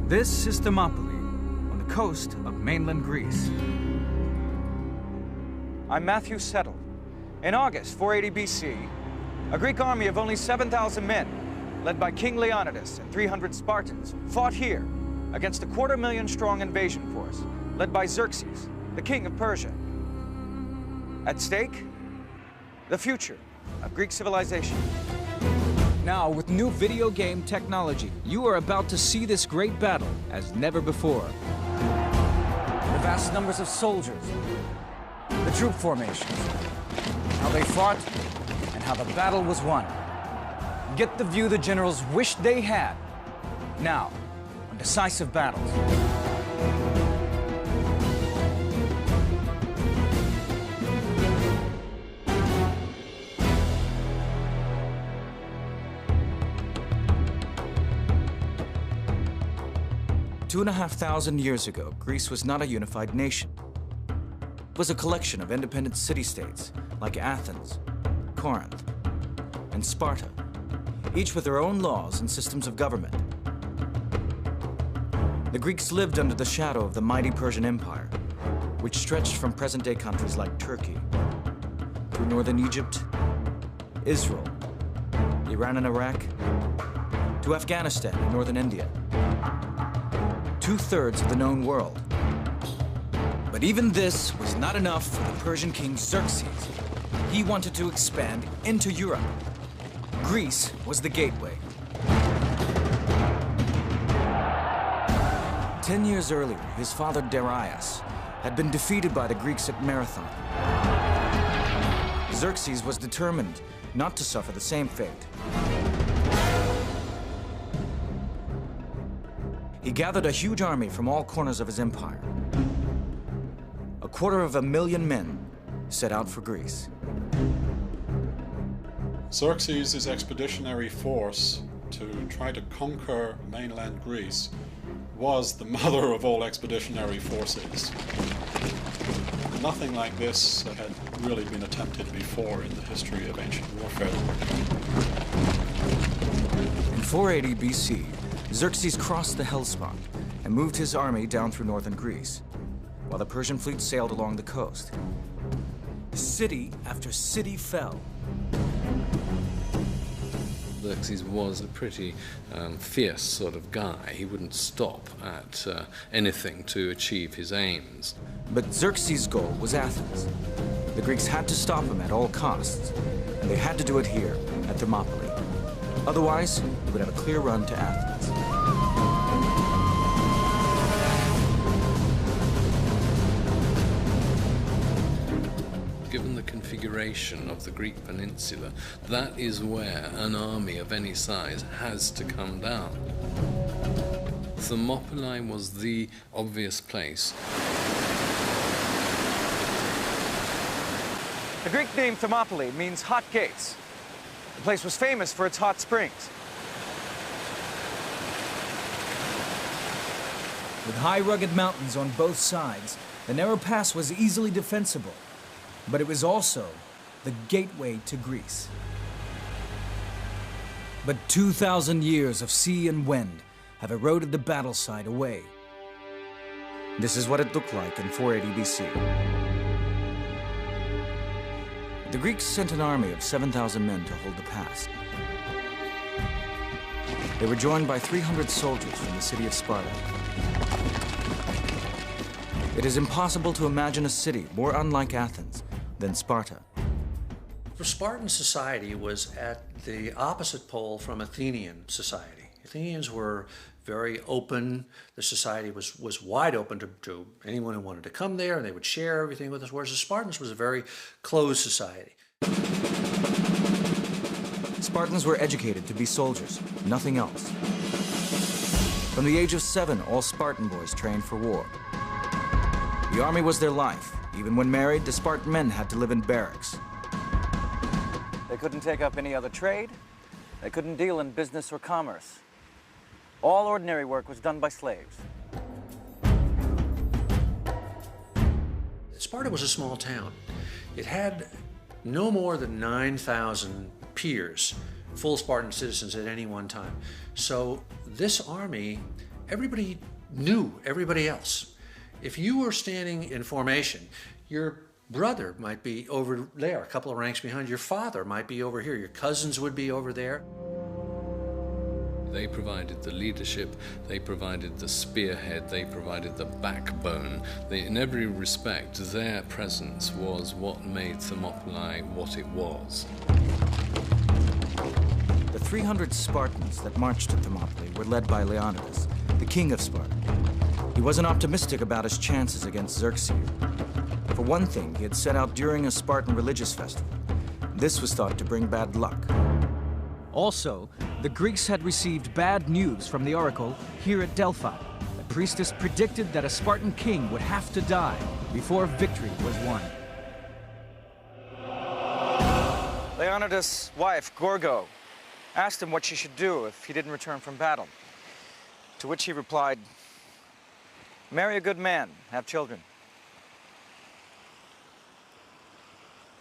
This is Thermopylae, on the coast of mainland Greece. I'm Matthew Settle. In August 480 BC, a Greek army of only 7,000 men, led by King Leonidas and 300 Spartans, fought here against a 250,000-strong invasion force, led by Xerxes, the king of Persia. At stake, the future of Greek civilization. Now, with new video game technology, you are about to see this great battle as never before. The vast numbers of soldiers, the troop formations, how they fought, and how the battle was won. Get the view the generals wished they had, now, on Decisive Battles. Two and a half thousand years ago, Greece was not a unified nation. It was a collection of independent city-states like Athens, Corinth, and Sparta, each with their own laws and systems of government. The Greeks lived under the shadow of the mighty Persian Empire, which stretched from present-day countries like Turkey, through northern Egypt, Israel, Iran and Iraq, to Afghanistan and northern India. Two-thirds of the known world. But even this was not enough for the Persian king Xerxes. He wanted to expand into Europe. Greece was the gateway. 10 years earlier, his father Darius had been defeated by the Greeks at Marathon. Xerxes was determined not to suffer the same fate. He gathered a huge army from all corners of his empire. 250,000 men set out for Greece. Xerxes' expeditionary force to try to conquer mainland Greece was the mother of all expeditionary forces. Nothing like this had really been attempted before in the history of ancient warfare. In 480 BC, Xerxes crossed the Hellespont and moved his army down through northern Greece, while the Persian fleet sailed along the coast. City after city fell. Xerxes was a pretty fierce sort of guy. He wouldn't stop at anything to achieve his aims. But Xerxes' goal was Athens. The Greeks had to stop him at all costs, and they had to do it here at Thermopylae. Otherwise, he would have a clear run to Athens. Given the configuration of the Greek peninsula, that is where an army of any size has to come down. Thermopylae was the obvious place. The Greek name Thermopylae means hot gates. The place was famous for its hot springs. With high, rugged mountains on both sides, the narrow pass was easily defensible. But it was also the gateway to Greece. But 2,000 years of sea and wind have eroded the battle site away. This is what it looked like in 480 BC. The Greeks sent an army of 7,000 men to hold the pass. They were joined by 300 soldiers from the city of Sparta. It is impossible to imagine a city more unlike Athens than Sparta. For Spartan society was at the opposite pole from Athenian society. Athenians were very open. The society was wide open to anyone who wanted to come there, and they would share everything with us, whereas the Spartans was a very closed society. Spartans were educated to be soldiers, nothing else. From the age of 7, all Spartan boys trained for war. The army was their life. Even when married, the Spartan men had to live in barracks. They couldn't take up any other trade. They couldn't deal in business or commerce. All ordinary work was done by slaves. Sparta was a small town. It had no more than 9,000 peers, full Spartan citizens at any one time. So this army everybody knew everybody else. If you were standing in formation, your brother might be over there, a couple of ranks behind. Your father might be over here. Your cousins would be over there. They provided the leadership, they provided the spearhead, they provided the backbone. In every respect, their presence was what made Thermopylae what it was. The 300 Spartans that marched to Thermopylae were led by Leonidas, the king of Sparta. He wasn't optimistic about his chances against Xerxes. For one thing, he had set out during a Spartan religious festival. This was thought to bring bad luck. Also, the Greeks had received bad news from the oracle here at Delphi. The priestess predicted that a Spartan king would have to die before victory was won. Leonidas' wife, Gorgo, asked him what she should do if he didn't return from battle. To which he replied, "Marry a good man, have children."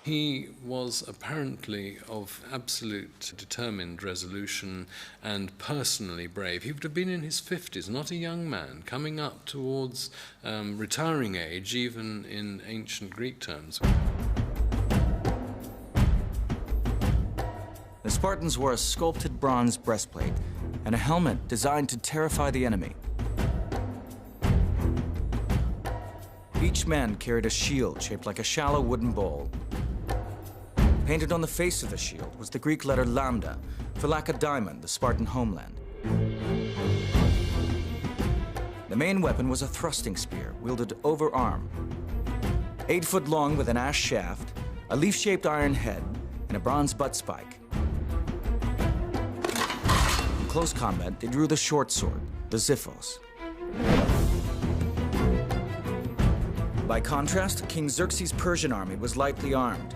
He was apparently of absolute determined resolution and personally brave. He would have been in his 50s, not a young man, coming up towards retiring age, even in ancient Greek terms. The Spartans wore a sculpted bronze breastplate and a helmet designed to terrify the enemy. Each man carried a shield shaped like a shallow wooden bowl. Painted on the face of the shield was the Greek letter lambda, for Lacedaemon, the Spartan homeland. The main weapon was a thrusting spear, wielded overarm. 8 foot long with an ash shaft, a leaf-shaped iron head, and a bronze butt spike. In close combat, they drew the short sword, the xiphos. By contrast, King Xerxes' Persian army was lightly armed.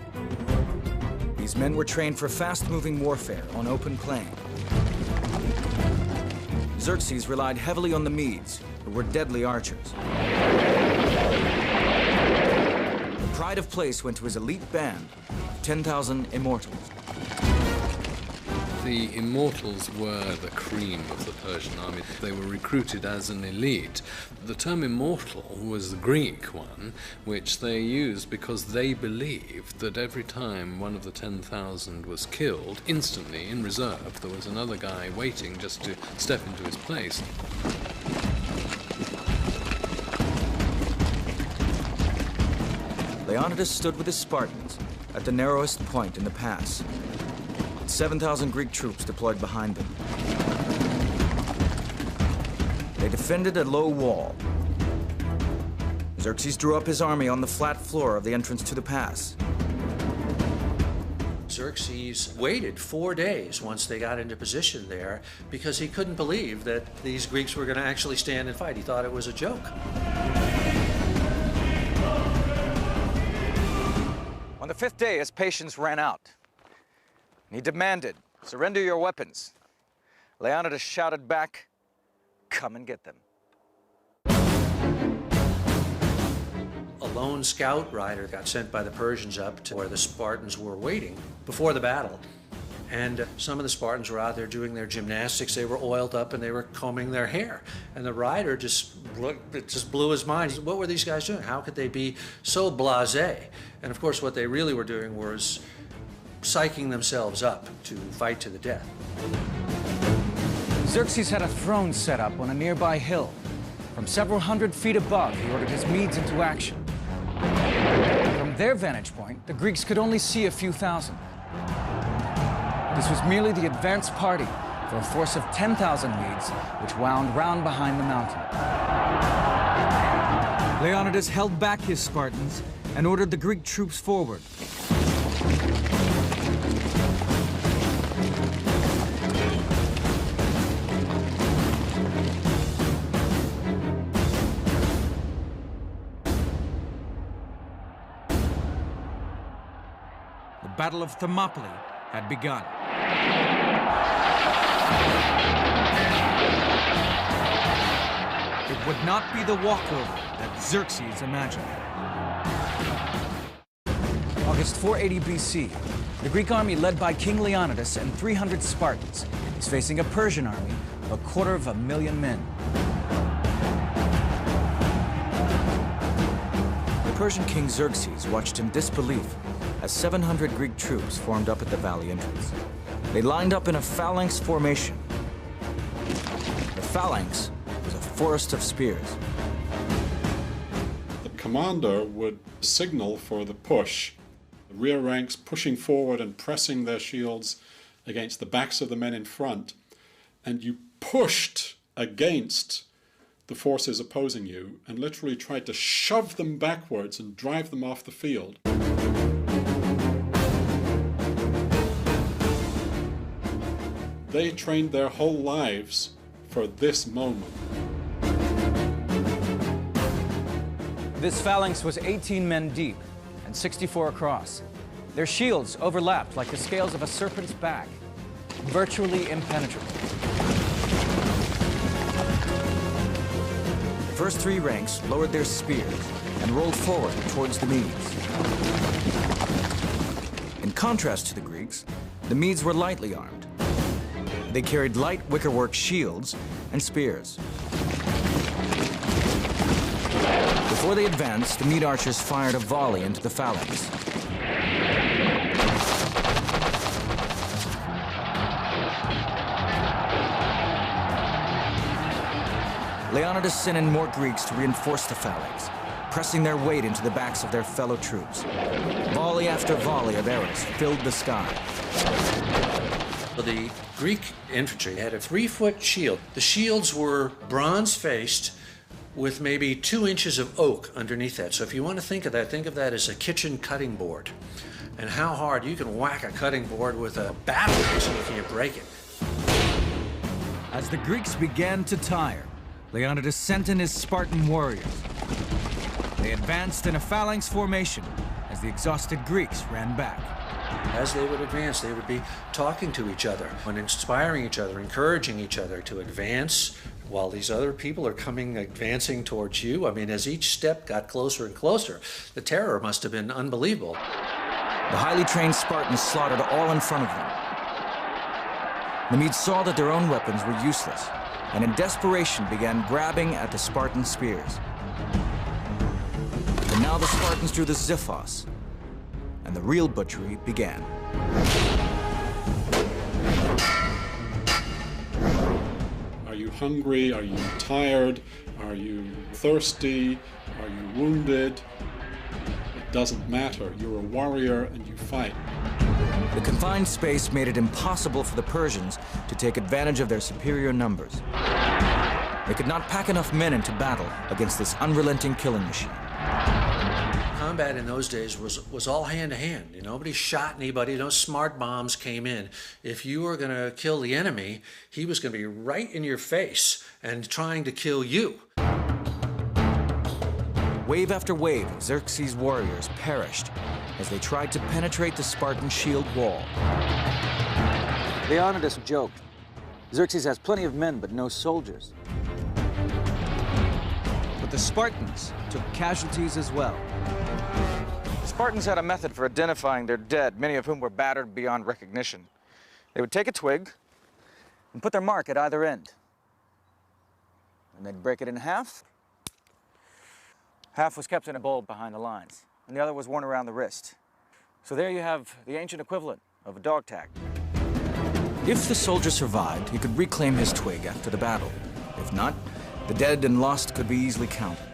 These men were trained for fast-moving warfare on open plain. Xerxes relied heavily on the Medes, who were deadly archers. The pride of place went to his elite band of 10,000 immortals. The immortals were the cream of the Persian army. They were recruited as an elite. The term immortal was the Greek one, which they used because they believed that every time one of the 10,000 was killed, instantly, in reserve, there was another guy waiting just to step into his place. Leonidas stood with his Spartans at the narrowest point in the pass. 7,000 Greek troops deployed behind them. They defended a low wall. Xerxes drew up his army on the flat floor of the entrance to the pass. Xerxes waited 4 days once they got into position there because he couldn't believe that these Greeks were going to actually stand and fight. He thought it was a joke. On the 5th day, his patience ran out. He demanded, "Surrender your weapons." Leonidas shouted back, "Come and get them." A lone scout rider got sent by the Persians up to where the Spartans were waiting before the battle. And some of the Spartans were out there doing their gymnastics. They were oiled up and they were combing their hair. And the rider it just blew his mind. What were these guys doing? How could they be so blasé? And of course, what they really were doing was psyching themselves up to fight to the death. Xerxes had a throne set up on a nearby hill. From several hundred feet above, he ordered his Medes into action. From their vantage point, the Greeks could only see a few thousand. This was merely the advance party for a force of 10,000 Medes, which wound round behind the mountain. Leonidas held back his Spartans and ordered the Greek troops forward. The Battle of Thermopylae had begun. It would not be the walkover that Xerxes imagined. August 480 BC, the Greek army led by King Leonidas and 300 Spartans is facing a Persian army of 250,000 men. The Persian king Xerxes watched in disbelief as 700 Greek troops formed up at the valley entrance. They lined up in a phalanx formation. The phalanx was a forest of spears. The commander would signal for the push, the rear ranks pushing forward and pressing their shields against the backs of the men in front, and you pushed against the forces opposing you and literally tried to shove them backwards and drive them off the field. They trained their whole lives for this moment. This phalanx was 18 men deep and 64 across. Their shields overlapped like the scales of a serpent's back, virtually impenetrable. The first three ranks lowered their spears and rolled forward towards the Medes. In contrast to the Greeks, the Medes were lightly armed. They carried light wickerwork shields and spears. Before they advanced, the Mede archers fired a volley into the phalanx. Leonidas sent in more Greeks to reinforce the phalanx, pressing their weight into the backs of their fellow troops. Volley after volley of arrows filled the sky. The Greek infantry had a 3-foot shield. The shields were bronze-faced with maybe 2 inches of oak underneath that. So if you want to think of that as a kitchen cutting board, and how hard you can whack a cutting board with a battle axe and you can't break it. As the Greeks began to tire, Leonidas sent in his Spartan warriors. They advanced in a phalanx formation as the exhausted Greeks ran back. As they would advance, they would be talking to each other and inspiring each other, encouraging each other to advance while these other people are advancing towards you. I mean, as each step got closer and closer, the terror must have been unbelievable. The highly trained Spartans slaughtered all in front of them. The Medes saw that their own weapons were useless, and in desperation began grabbing at the Spartan spears. And now the Spartans drew the Xiphos, and the real butchery began. Are you hungry? Are you tired? Are you thirsty? Are you wounded? It doesn't matter. You're a warrior and you fight. The confined space made it impossible for the Persians to take advantage of their superior numbers. They could not pack enough men into battle against this unrelenting killing machine. Combat in those days was all hand-to-hand. Nobody shot anybody. No smart bombs came in. If you were going to kill the enemy, he was going to be right in your face and trying to kill you. Wave after wave of Xerxes' warriors perished as they tried to penetrate the Spartan shield wall. Leonidas joked. Xerxes has plenty of men, but no soldiers. But the Spartans took casualties as well. The Spartans had a method for identifying their dead, many of whom were battered beyond recognition. They would take a twig and put their mark at either end. And they'd break it in half. Half was kept in a bowl behind the lines, and the other was worn around the wrist. So there you have the ancient equivalent of a dog tag. If the soldier survived, he could reclaim his twig after the battle. If not, the dead and lost could be easily counted.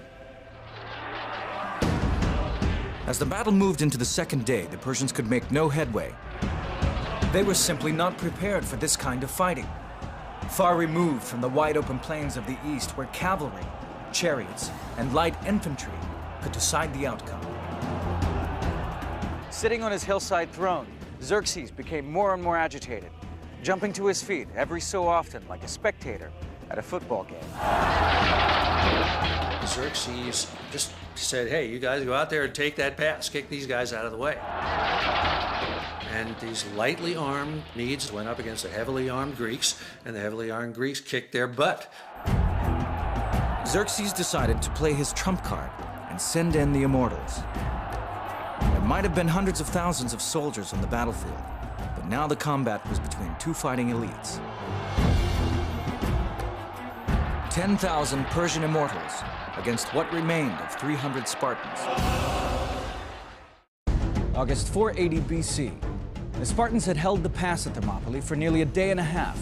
As the battle moved into the second day, the Persians could make no headway. They were simply not prepared for this kind of fighting. Far removed from the wide open plains of the east where cavalry, chariots, and light infantry could decide the outcome. Sitting on his hillside throne, Xerxes became more and more agitated, jumping to his feet every so often like a spectator at a football game. Xerxes just said, hey, you guys go out there and take that pass, kick these guys out of the way. And these lightly armed Medes went up against the heavily armed Greeks, and the heavily armed Greeks kicked their butt. Xerxes decided to play his trump card and send in the immortals. There might have been hundreds of thousands of soldiers on the battlefield, but now the combat was between two fighting elites. 10,000 Persian immortals against what remained of 300 Spartans. August 480 BC. The Spartans had held the pass at Thermopylae for nearly a day and a half.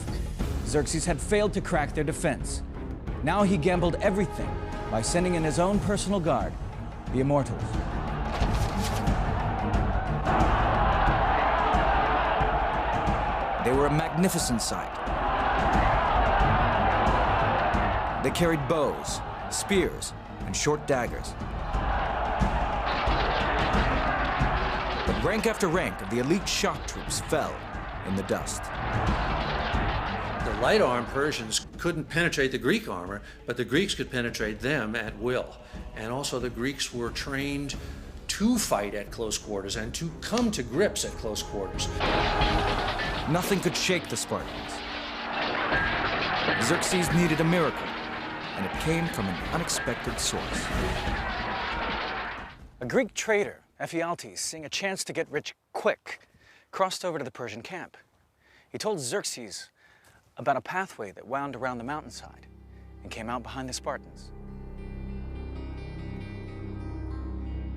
Xerxes had failed to crack their defense. Now he gambled everything by sending in his own personal guard, the Immortals. They were a magnificent sight. They carried bows, spears, and short daggers. But rank after rank of the elite shock troops fell in the dust. The light-armed Persians couldn't penetrate the Greek armor, but the Greeks could penetrate them at will. And also the Greeks were trained to fight at close quarters and to come to grips at close quarters. Nothing could shake the Spartans. Xerxes needed a miracle, and it came from an unexpected source. A Greek trader, Ephialtes, seeing a chance to get rich quick, crossed over to the Persian camp. He told Xerxes about a pathway that wound around the mountainside and came out behind the Spartans.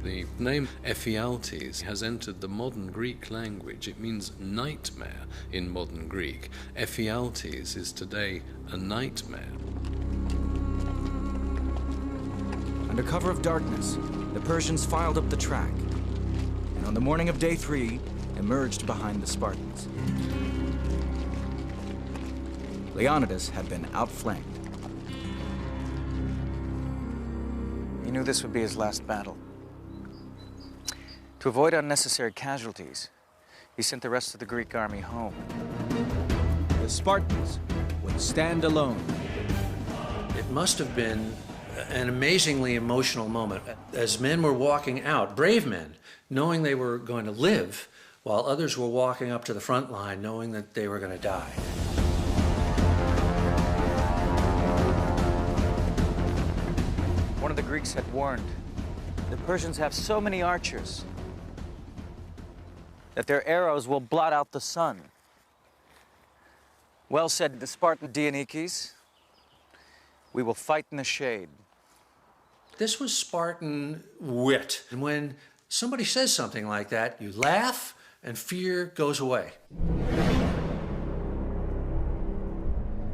The name Ephialtes has entered the modern Greek language. It means nightmare in modern Greek. Ephialtes is today a nightmare. Under cover of darkness, the Persians filed up the track, and on the morning of day 3, emerged behind the Spartans. Leonidas had been outflanked. He knew this would be his last battle. To avoid unnecessary casualties, he sent the rest of the Greek army home. The Spartans would stand alone. It must have been an amazingly emotional moment as men were walking out, brave men, knowing they were going to live, while others were walking up to the front line knowing that they were going to die. One of the Greeks had warned, the Persians have so many archers that their arrows will blot out the sun. Well said the Spartan Dionychus, we will fight in the shade. This was Spartan wit. And when somebody says something like that, you laugh and fear goes away.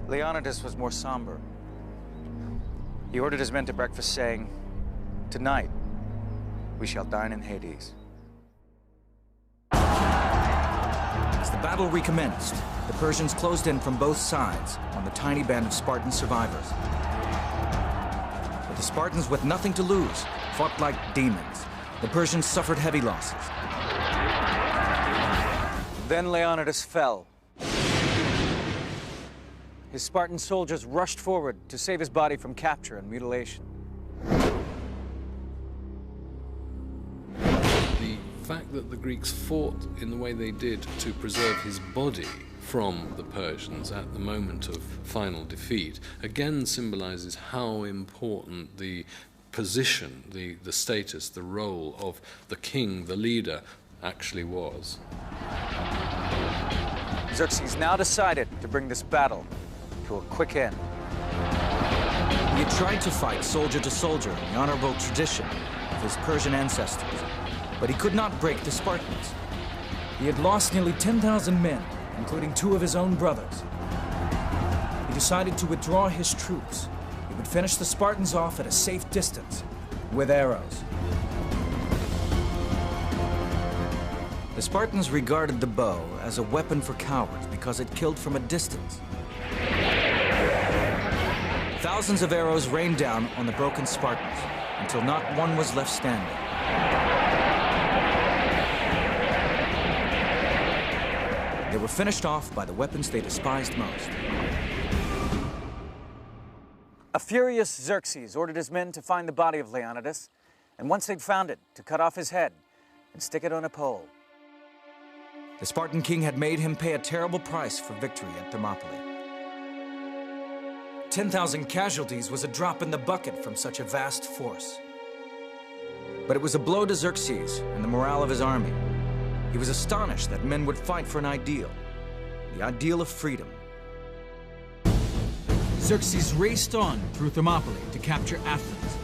Leonidas was more somber. He ordered his men to breakfast, saying, "Tonight, we shall dine in Hades." As the battle recommenced, the Persians closed in from both sides on the tiny band of Spartan survivors. But the Spartans, with nothing to lose, fought like demons. The Persians suffered heavy losses. Then Leonidas fell. His Spartan soldiers rushed forward to save his body from capture and mutilation. The fact that the Greeks fought in the way they did to preserve his body from the Persians at the moment of final defeat again symbolizes how important the position, the status, the role of the king, the leader, actually was. Xerxes now decided to bring this battle to a quick end. He had tried to fight soldier to soldier in the honorable tradition of his Persian ancestors, but he could not break the Spartans. He had lost nearly 10,000 men, including 2 of his own brothers. He decided to withdraw his troops. He would finish the Spartans off at a safe distance with arrows. The Spartans regarded the bow as a weapon for cowards because it killed from a distance. Thousands of arrows rained down on the broken Spartans until not one was left standing. They were finished off by the weapons they despised most. A furious Xerxes ordered his men to find the body of Leonidas, and once they'd found it, to cut off his head and stick it on a pole. The Spartan king had made him pay a terrible price for victory at Thermopylae. 10,000 casualties was a drop in the bucket from such a vast force. But it was a blow to Xerxes and the morale of his army. He was astonished that men would fight for an ideal, the ideal of freedom. Xerxes raced on through Thermopylae to capture Athens,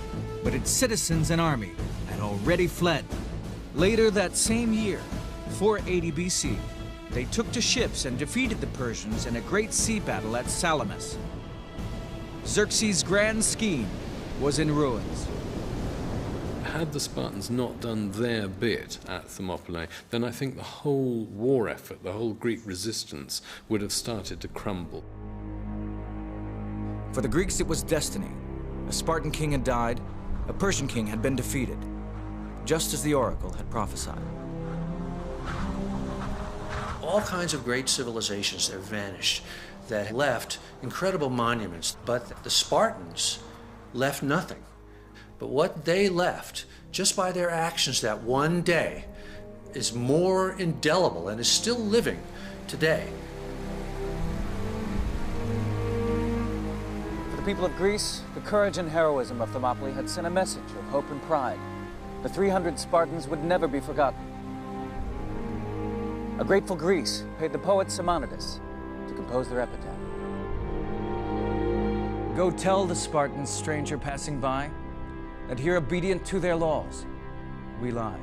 but its citizens and army had already fled. Later that same year, 480 BC, they took to ships and defeated the Persians in a great sea battle at Salamis. Xerxes' grand scheme was in ruins. Had the Spartans not done their bit at Thermopylae, then I think the whole war effort, the whole Greek resistance, would have started to crumble. For the Greeks, it was destiny. A Spartan king had died, a Persian king had been defeated, just as the oracle had prophesied. All kinds of great civilizations that vanished, that left incredible monuments, but the Spartans left nothing. But what they left, just by their actions that one day, is more indelible and is still living today. For the people of Greece, the courage and heroism of Thermopylae had sent a message of hope and pride. The 300 Spartans would never be forgotten. A grateful Greece paid the poet Simonides to compose their epitaph. Go tell the Spartans, stranger passing by, that here obedient to their laws, we lie.